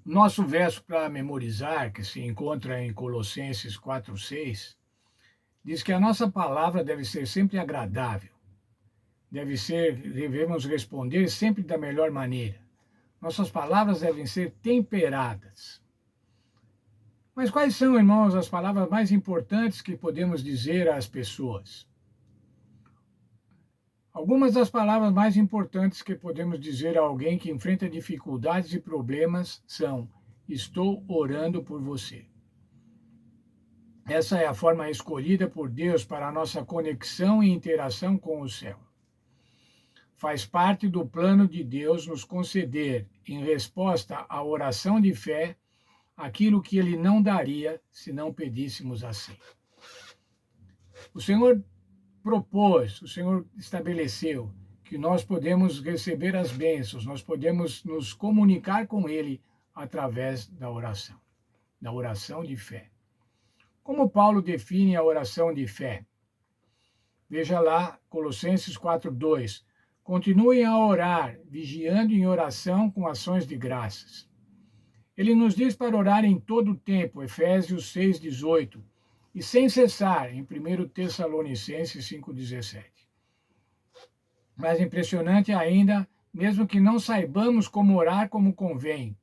Nosso verso para memorizar, que se encontra em Colossenses 4:6, diz que a nossa palavra deve ser sempre agradável, devemos responder sempre da melhor maneira. Nossas palavras devem ser temperadas. Mas quais são, irmãos, as palavras mais importantes que podemos dizer às pessoas? Algumas das palavras mais importantes que podemos dizer a alguém que enfrenta dificuldades e problemas são: estou orando por você. Essa é a forma escolhida por Deus para a nossa conexão e interação com o céu. Faz parte do plano de Deus nos conceder, em resposta à oração de fé, aquilo que ele não daria se não pedíssemos assim. O Senhor o Senhor estabeleceu que nós podemos receber as bênçãos, nós podemos nos comunicar com ele através da oração de fé. Como Paulo define a oração de fé? Veja lá, Colossenses 4:2. Continuem a orar, vigiando em oração com ações de graças. Ele nos diz para orar em todo o tempo, Efésios 6:18, e sem cessar, em 1 Tessalonicenses 5:17. Mais impressionante ainda, mesmo que não saibamos como orar como convém,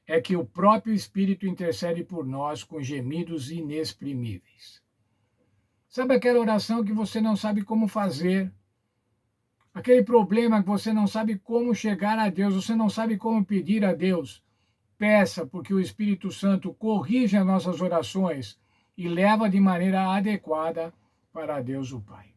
é que o próprio Espírito intercede por nós com gemidos inexprimíveis. Sabe aquela oração que você não sabe como fazer? Aquele problema que você não sabe como chegar a Deus, você não sabe como pedir a Deus? Peça, porque o Espírito Santo corrige as nossas orações e leva de maneira adequada para Deus o Pai.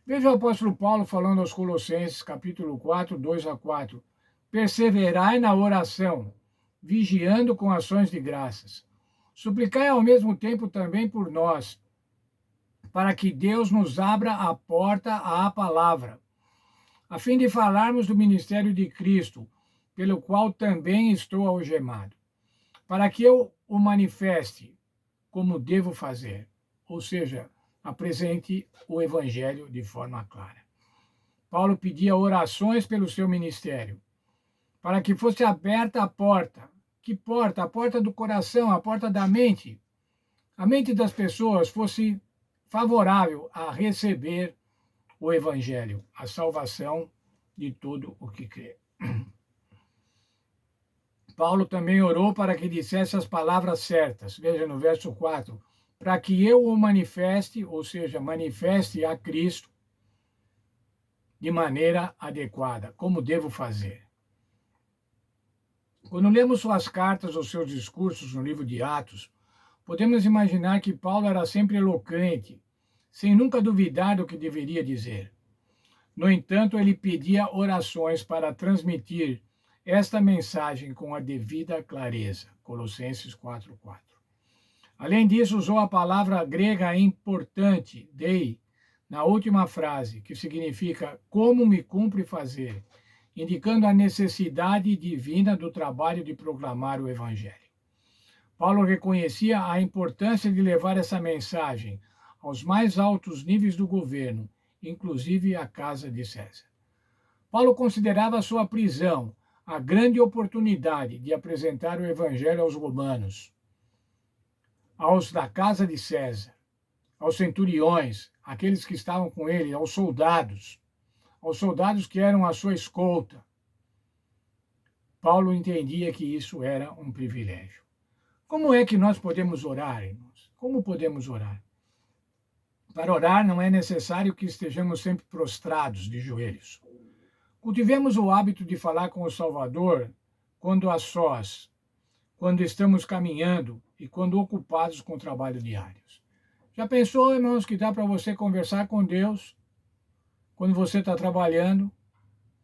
Veja o apóstolo Paulo falando aos Colossenses, capítulo 4, 2-4. Perseverai na oração, vigiando com ações de graças. Suplicai ao mesmo tempo também por nós, para que Deus nos abra a porta à palavra, a fim de falarmos do ministério de Cristo, pelo qual também estou algemado, para que eu o manifeste como devo fazer, ou seja, apresente o evangelho de forma clara. Paulo pedia orações pelo seu ministério, para que fosse aberta a porta. Que porta? A porta do coração, a porta da mente. A mente das pessoas fosse favorável a receber o evangelho, a salvação de todo o que crê. Paulo também orou para que dissesse as palavras certas. Veja no verso 4. Para que eu o manifeste, ou seja, manifeste a Cristo de maneira adequada, como devo fazer. Quando lemos suas cartas ou seus discursos no livro de Atos, podemos imaginar que Paulo era sempre eloquente, sem nunca duvidar do que deveria dizer. No entanto, ele pedia orações para transmitir esta mensagem com a devida clareza. Colossenses 4:4. Além disso, usou a palavra grega importante, dei, na última frase, que significa como me cumpre fazer, indicando a necessidade divina do trabalho de proclamar o evangelho. Paulo reconhecia a importância de levar essa mensagem aos mais altos níveis do governo, inclusive à casa de César. Paulo considerava a sua prisão a grande oportunidade de apresentar o evangelho aos romanos, aos da casa de César, aos centuriões, aqueles que estavam com ele, aos soldados que eram a sua escolta. Paulo entendia que isso era um privilégio. Como é que nós podemos orar, irmãos? Como podemos orar? Para orar não é necessário que estejamos sempre prostrados de joelhos. Cultivemos o hábito de falar com o Salvador quando a sós, quando estamos caminhando e quando ocupados com trabalho diários. Já pensou, irmãos, que dá para você conversar com Deus quando você está trabalhando,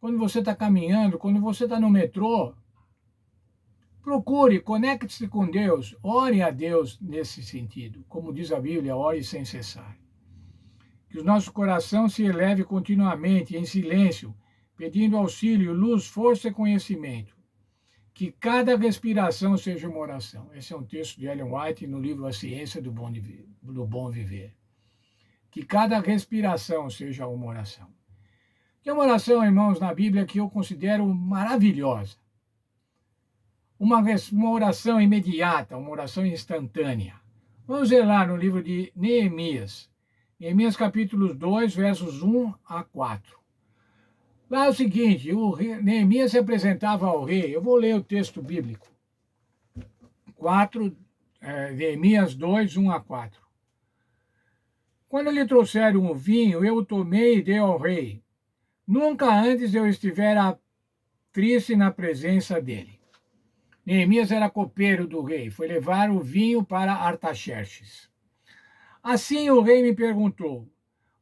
quando você está caminhando, quando você está no metrô? Procure, conecte-se com Deus, ore a Deus nesse sentido. Como diz a Bíblia, ore sem cessar. Que o nosso coração se eleve continuamente, em silêncio, pedindo auxílio, luz, força e conhecimento. Que cada respiração seja uma oração. Esse é um texto de Ellen White no livro A Ciência do Bom Viver. Que cada respiração seja uma oração. Tem uma oração, irmãos, na Bíblia que eu considero maravilhosa. uma oração imediata, uma oração instantânea. Vamos ver lá no livro de Neemias. Neemias capítulo 2, versos 1 a 4. Lá é o seguinte, Neemias se apresentava ao rei. Eu vou ler o texto bíblico. 4, Neemias 2, 1 a 4. Quando lhe trouxeram o vinho, eu o tomei e dei ao rei. Nunca antes eu estivera triste na presença dele. Neemias era copeiro do rei. Foi levar o vinho para Artaxerxes. Assim o rei me perguntou: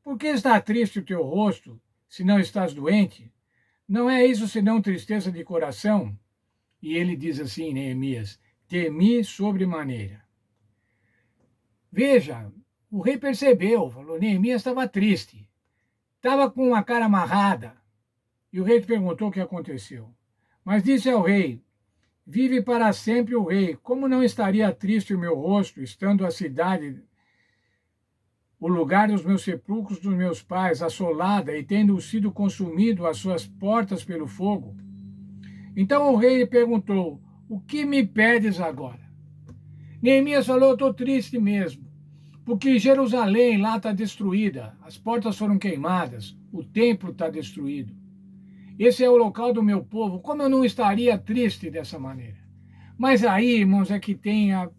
por que está triste o teu rosto, se não estás doente? Não é isso senão tristeza de coração? E ele diz assim, Neemias: temi sobremaneira. Veja, o rei percebeu, falou, Neemias estava triste, estava com a cara amarrada. E o rei perguntou o que aconteceu. Mas disse ao rei: vive para sempre o rei, como não estaria triste o meu rosto, estando a cidade, o lugar dos meus sepulcros dos meus pais, assolada e tendo sido consumido as suas portas pelo fogo? Então o rei perguntou: o que me pedes agora? Neemias falou: estou triste mesmo, porque Jerusalém lá está destruída, as portas foram queimadas, o templo está destruído. Esse é o local do meu povo, como eu não estaria triste dessa maneira? Mas aí, irmãos, é que tem a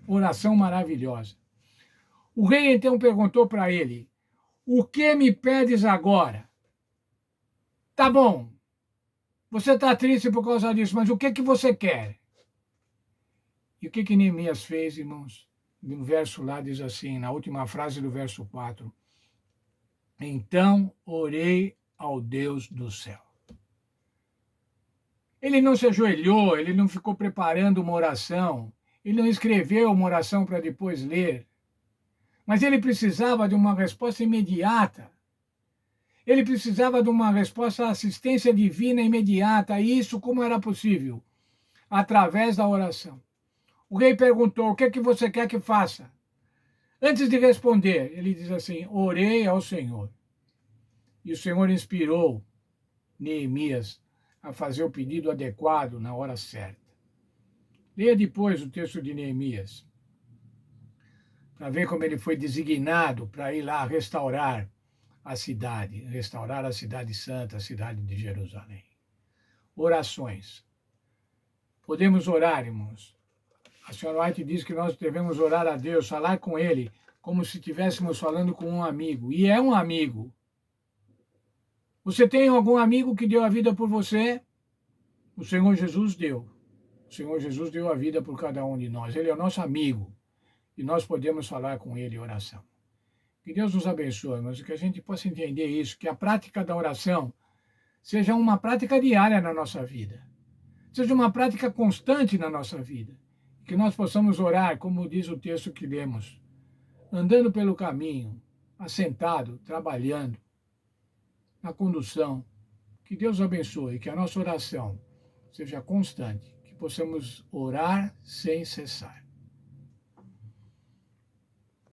oração maravilhosa. O rei então perguntou para ele: o que me pedes agora? Tá bom, você está triste por causa disso, mas o que você quer? E o que Neemias fez, irmãos? No verso lá diz assim, na última frase do verso 4. Então orei ao Deus do céu. Ele não se ajoelhou, ele não ficou preparando uma oração, ele não escreveu uma oração para depois ler. Mas ele precisava de uma resposta imediata. Ele precisava de uma resposta à assistência divina imediata. E isso como era possível? Através da oração. O rei perguntou: o que é que você quer que faça? Antes de responder, ele diz assim: orei ao Senhor. E o Senhor inspirou Neemias a fazer o pedido adequado na hora certa. Leia depois o texto de Neemias, para ver como ele foi designado para ir lá restaurar a cidade santa, a cidade de Jerusalém. Orações. Podemos orar, irmãos. A senhora White diz que nós devemos orar a Deus, falar com Ele, como se estivéssemos falando com um amigo. E é um amigo. Você tem algum amigo que deu a vida por você? O Senhor Jesus deu. O Senhor Jesus deu a vida por cada um de nós. Ele é o nosso amigo. E nós podemos falar com Ele em oração. Que Deus nos abençoe, mas que a gente possa entender isso, que a prática da oração seja uma prática diária na nossa vida. Seja uma prática constante na nossa vida. Que nós possamos orar, como diz o texto que lemos, andando pelo caminho, assentado, trabalhando, na condução. Que Deus abençoe, que a nossa oração seja constante, que possamos orar sem cessar.